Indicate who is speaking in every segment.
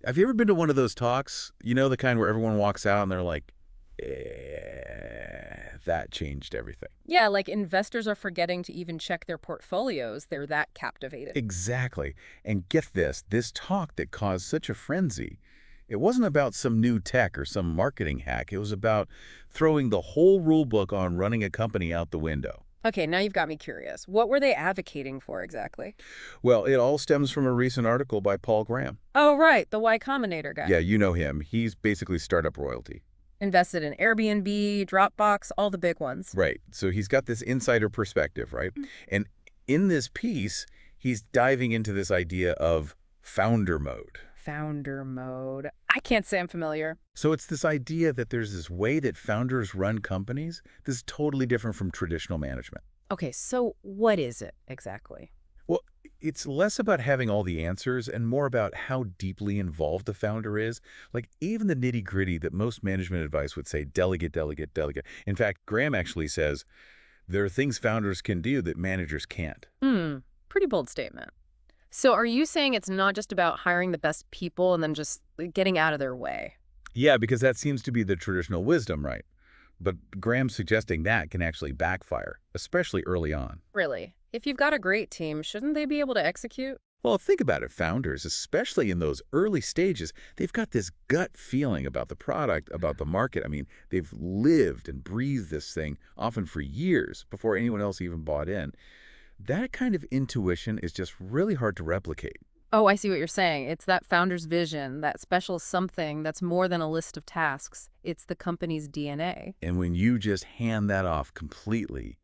Speaker 1: Have you ever been to one of those talks? You know, the kind where everyone walks out and they're like, that changed everything.
Speaker 2: Yeah, like investors are forgetting to even check their portfolios. They're that captivated.
Speaker 1: Exactly. And get this talk that caused such a frenzy, it wasn't about some new tech or some marketing hack. It was about throwing the whole rule book on running a company out the window.
Speaker 2: Okay, now you've got me curious. What were they advocating for exactly?
Speaker 1: Well, it all stems from a recent article by Paul Graham.
Speaker 2: Oh, right, the Y Combinator guy.
Speaker 1: Yeah, you know him. He's basically startup royalty.
Speaker 2: Invested in Airbnb, Dropbox, all the big ones.
Speaker 1: Right. So he's got this insider perspective, right? And in this piece, he's diving into this idea of founder mode.
Speaker 2: Founder mode. I can't say I'm familiar.
Speaker 1: So it's this idea that there's this way that founders run companies. This is totally different from traditional management.
Speaker 2: Okay, so what is it exactly?
Speaker 1: Well, it's less about having all the answers and more about how deeply involved the founder is. Like even the nitty-gritty that most management advice would say, delegate, delegate, delegate. In fact, Graham actually says there are things founders can do that managers can't.
Speaker 2: Pretty bold statement. So are you saying it's not just about hiring the best people and then just getting out of their way?
Speaker 1: Yeah, because that seems to be the traditional wisdom, right? But Graham's suggesting that can actually backfire, especially early on.
Speaker 2: Really? If you've got a great team, shouldn't they be able to execute?
Speaker 1: Well, think about it. Founders, especially in those early stages, they've got this gut feeling about the product, about the market. I mean, they've lived and breathed this thing often for years before anyone else even bought in. That kind of intuition is just really hard to replicate.
Speaker 2: Oh, I see what you're saying. It's that founder's vision, that special something that's more than a list of tasks. It's the company's DNA.
Speaker 1: And when you just hand that off completely,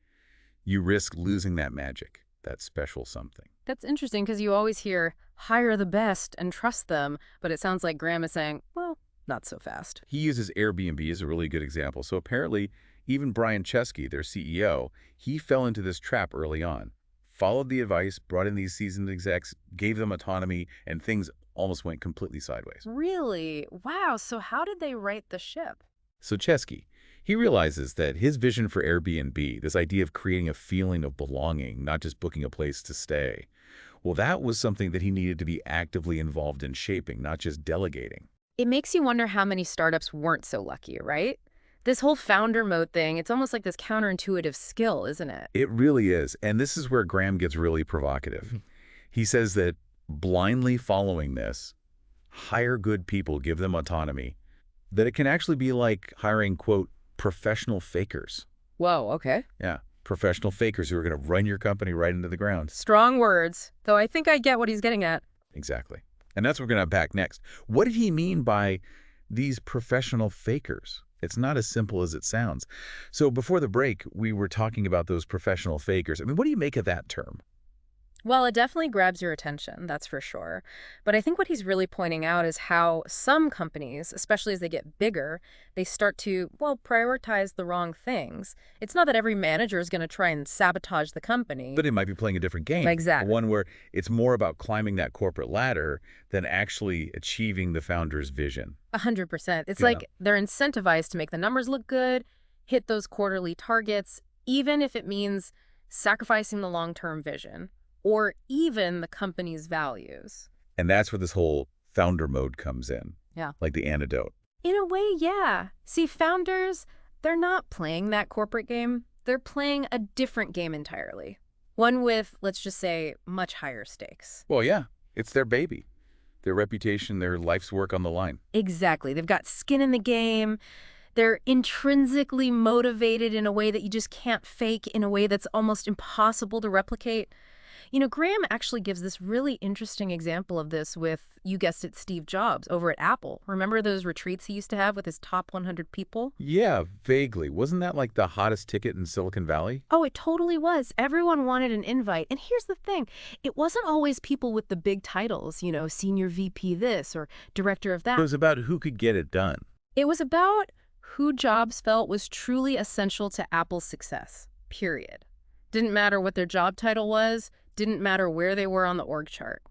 Speaker 1: you risk losing that magic, that special something.
Speaker 2: That's interesting because you always hear, hire the best and trust them, but it sounds like Graham is saying, well, not so fast.
Speaker 1: He uses Airbnb as a really good example. So apparently, even Brian Chesky, their CEO, he fell into this trap early on. Followed the advice, brought in these seasoned execs, gave them autonomy, and things almost went completely sideways.
Speaker 2: Really? Wow, so how did they right the ship?
Speaker 1: So Chesky, he realizes that his vision for Airbnb, this idea of creating a feeling of belonging, not just booking a place to stay, well, that was something that he needed to be actively involved in shaping, not just delegating.
Speaker 2: It makes you wonder how many startups weren't so lucky, right? This whole founder mode thing, it's almost like this counterintuitive skill, isn't it?
Speaker 1: It really is. And this is where Graham gets really provocative. He says that blindly following this, hire good people, give them autonomy, that it can actually be like hiring, quote, professional fakers.
Speaker 2: Whoa, okay.
Speaker 1: Yeah, professional fakers who are going to run your company right into the ground.
Speaker 2: Strong words, though I think I get what he's getting at.
Speaker 1: Exactly. And that's what we're going to unpack next. What did he mean by these professional fakers? It's not as simple as it sounds. So before the break, we were talking about those professional fakers. I mean, what do you make of that term?
Speaker 2: Well, it definitely grabs your attention, that's for sure. But I think what he's really pointing out is how some companies, especially as they get bigger, they start to, well, prioritize the wrong things. It's not that every manager is going to try and sabotage the company.
Speaker 1: But it might be playing a different game.
Speaker 2: Exactly.
Speaker 1: One where it's more about climbing that corporate ladder than actually achieving the founder's vision.
Speaker 2: 100%. It's
Speaker 1: Yeah.
Speaker 2: like they're incentivized to make the numbers look good, hit those quarterly targets, even if it means sacrificing the long-term vision, or even the company's values.
Speaker 1: And that's where this whole founder mode comes in.
Speaker 2: Yeah.
Speaker 1: Like the antidote.
Speaker 2: In a way, yeah. See, founders, they're not playing that corporate game. They're playing a different game entirely. One with, let's just say, much higher stakes.
Speaker 1: Well, yeah, it's their baby. Their reputation, their life's work on the line.
Speaker 2: Exactly. They've got skin in the game. They're intrinsically motivated in a way that you just can't fake, in a way that's almost impossible to replicate. You know, Graham actually gives this really interesting example of this with, you guessed it, Steve Jobs over at Apple. Remember those retreats he used to have with his top 100 people?
Speaker 1: Yeah, vaguely. Wasn't that like the hottest ticket in Silicon Valley?
Speaker 2: Oh, it totally was. Everyone wanted an invite. And here's the thing. It wasn't always people with the big titles, you know, senior VP this or director of that.
Speaker 1: It was about who could get it done.
Speaker 2: It was about who Jobs felt was truly essential to Apple's success, period. Didn't matter what their job title was, didn't matter where they were on the org chart.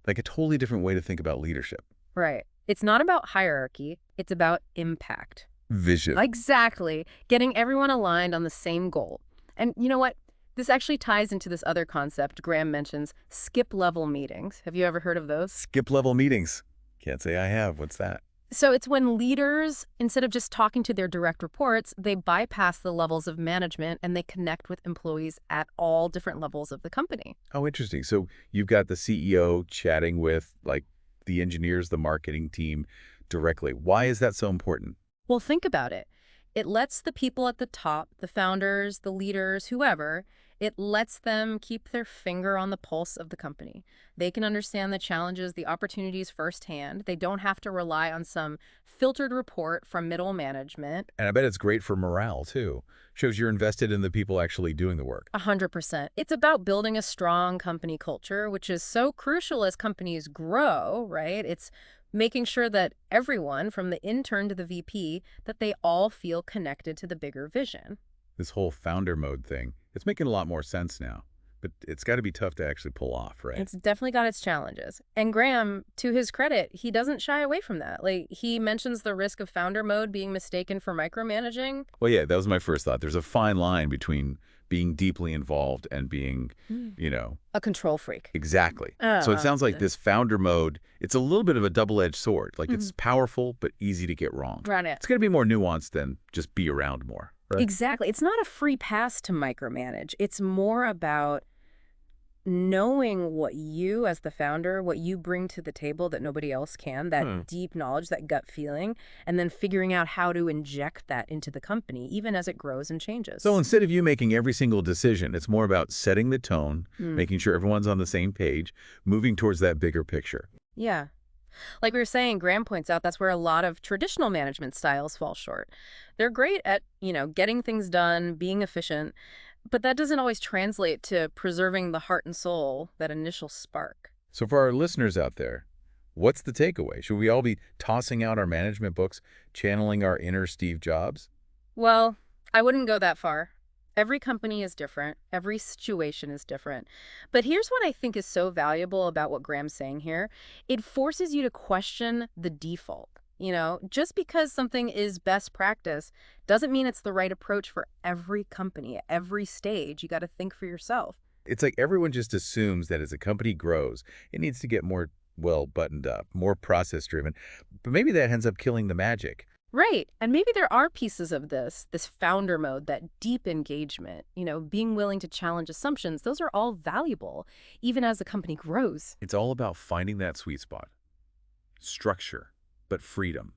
Speaker 1: Like a totally different way to think about leadership.
Speaker 2: Right. It's not about hierarchy, it's about impact.
Speaker 1: Vision.
Speaker 2: Exactly. Getting everyone aligned on the same goal. And you know what? This actually ties into this other concept Graham mentions, skip-level meetings. Have you ever heard of those?
Speaker 1: Skip level meetings. Can't say I have. What's that?
Speaker 2: So it's when leaders, instead of just talking to their direct reports, they bypass the levels of management and they connect with employees at all different levels of the company.
Speaker 1: Oh, interesting. So you've got the CEO chatting with, like, the engineers, the marketing team directly. Why is that so important?
Speaker 2: Well, think about it. It lets the people at the top, the founders, the leaders, whoever, it lets them keep their finger on the pulse of the company. They can understand the challenges, the opportunities firsthand. They don't have to rely on some filtered report from middle management.
Speaker 1: And I bet it's great for morale, too. Shows you're invested in the people actually doing the work.
Speaker 2: 100%. It's about building a strong company culture, which is so crucial as companies grow, right? It's making sure that everyone, from the intern to the VP, that they all feel connected to the bigger vision.
Speaker 1: This whole founder mode thing, it's making a lot more sense now. But it's got to be tough to actually pull off, right?
Speaker 2: It's definitely got its challenges. And Graham, to his credit, he doesn't shy away from that. Like, he mentions the risk of founder mode being mistaken for micromanaging.
Speaker 1: Well, yeah, that was my first thought. There's a fine line between being deeply involved and being,
Speaker 2: Mm.
Speaker 1: you know,
Speaker 2: A control freak.
Speaker 1: exactly. So it sounds like this founder mode, it's a little bit of a double-edged sword. Like, it's powerful, but easy to get wrong.
Speaker 2: Right.
Speaker 1: It's going to be more nuanced than just be around more, right?
Speaker 2: Exactly. It's not a free pass to micromanage. It's more about knowing what you, as the founder, what you bring to the table that nobody else can, that deep knowledge, that gut feeling, and then figuring out how to inject that into the company, even as it grows and changes.
Speaker 1: So instead of you making every single decision, it's more about setting the tone, making sure everyone's on the same page, moving towards that bigger picture.
Speaker 2: Yeah. Like we were saying, Graham points out that's where a lot of traditional management styles fall short. They're great at, getting things done, being efficient, but that doesn't always translate to preserving the heart and soul, that initial spark.
Speaker 1: So for our listeners out there, what's the takeaway? Should we all be tossing out our management books, channeling our inner Steve Jobs?
Speaker 2: Well, I wouldn't go that far. Every company is different. Every situation is different. But here's what I think is so valuable about what Graham's saying here. It forces you to question the default. Just because something is best practice doesn't mean it's the right approach for every company at every stage. You got to think for yourself.
Speaker 1: It's like everyone just assumes that as a company grows, it needs to get more, well, buttoned up, more process-driven. But maybe that ends up killing the magic.
Speaker 2: Right. And maybe there are pieces of this founder mode, that deep engagement, being willing to challenge assumptions. Those are all valuable, even as the company grows.
Speaker 1: It's all about finding that sweet spot. Structure, but freedom.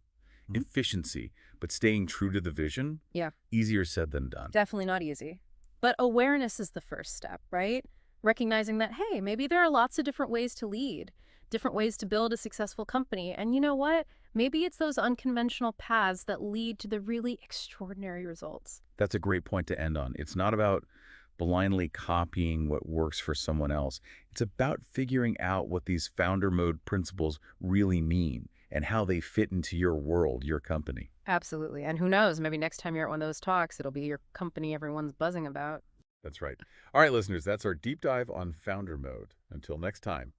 Speaker 1: Efficiency, but staying true to the vision.
Speaker 2: Yeah.
Speaker 1: Easier said than done.
Speaker 2: Definitely not easy. But awareness is the first step, right? Recognizing that, hey, maybe there are lots of different ways to lead, different ways to build a successful company. And you know what? Maybe it's those unconventional paths that lead to the really extraordinary results.
Speaker 1: That's a great point to end on. It's not about blindly copying what works for someone else. It's about figuring out what these founder mode principles really mean and how they fit into your world, your company.
Speaker 2: Absolutely. And who knows, maybe next time you're at one of those talks, it'll be your company everyone's buzzing about.
Speaker 1: That's right. All right, listeners, that's our deep dive on founder mode. Until next time.